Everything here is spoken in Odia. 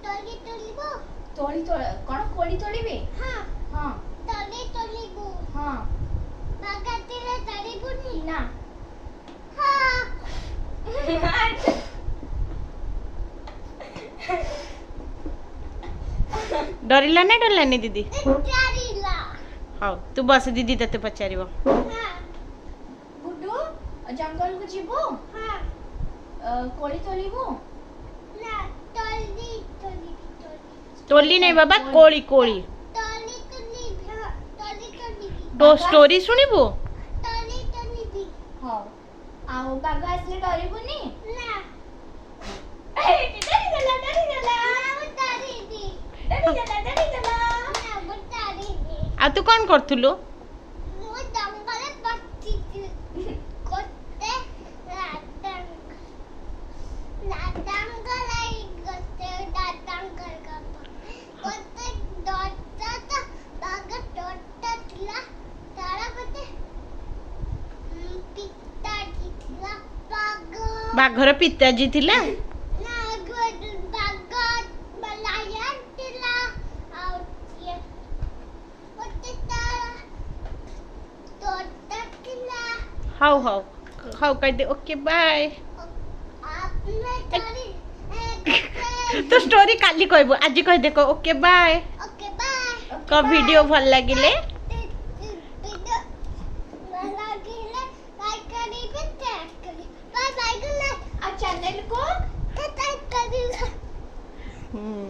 ତଳି ତଳିବ ତଳି କଣ କୋଳି ତୋଳିବେ? ହଁ ହଁ ତଳି ତଳିବୁ ହଁ ବାଗାତିରେ ତଳିବୁନି ନା ହଁ डरिला ना डरलानी दीदी? ଚାରିଲା हाँ तू बस दीदी तते पचारिबो। ହଁ ଗୁଡୁ ଜଙ୍ଗଲକୁ ଯିବୁ ହଁ କୋଳି ତୋଳିବୁ? ନା ତଳି ତଳିବି ତଳି टोली नहीं बाबा कोली कोली ତଳି ତଳିବି ହଁ ତଳି ତଳିବି तो स्टोरी सुनिबो। ତଳି ତଳିବି ହଉ ଆଉ ବାଘ ଆସିଲେ ଡରିବୁନି? ନା ଡରିଗଲା ଡରିଗଲା ମୁଁ ତଳିବି ଡରିଗଲା ଡରିଗଲା। ନା ମୁଁ ତଳିବି आ तू कौन करथुलो? ମୁଁ ଜଙ୍ଗଲରେ ପଶିଛି ଗୋଟେ ରାଜାଙ୍କ ଲାଗି ଗୋଟେ ରାଜାଙ୍କର ଗପ ଗୋଟେ ଦଶଟା ବାଘ ଦଶଟା ଥିଲା ତାର ଗୋଟେ ପିତାଜୀ ଥିଲା ବାଘ बाघर पिताजी थिला। ନା ଗୋଟେ ବାଘ ଲାୟନ ଥିଲା ଆଉ ସିଏ ଗୋଟେ ତାର ଦଶଟା ଥିଲା हाउ हाउ हाउ कह दे ओके बाय। आपने तरी तो स्टोरी काली कहबो आज कह दे को ओके बाय। ओके बाय को वीडियो भल लागिले वीडियो मला गेले लाइक करी पे टैग करी बाय बाय गुड नाइट ଆଉ ଚ୍ୟାନେଲକୁ टैग करी हम्म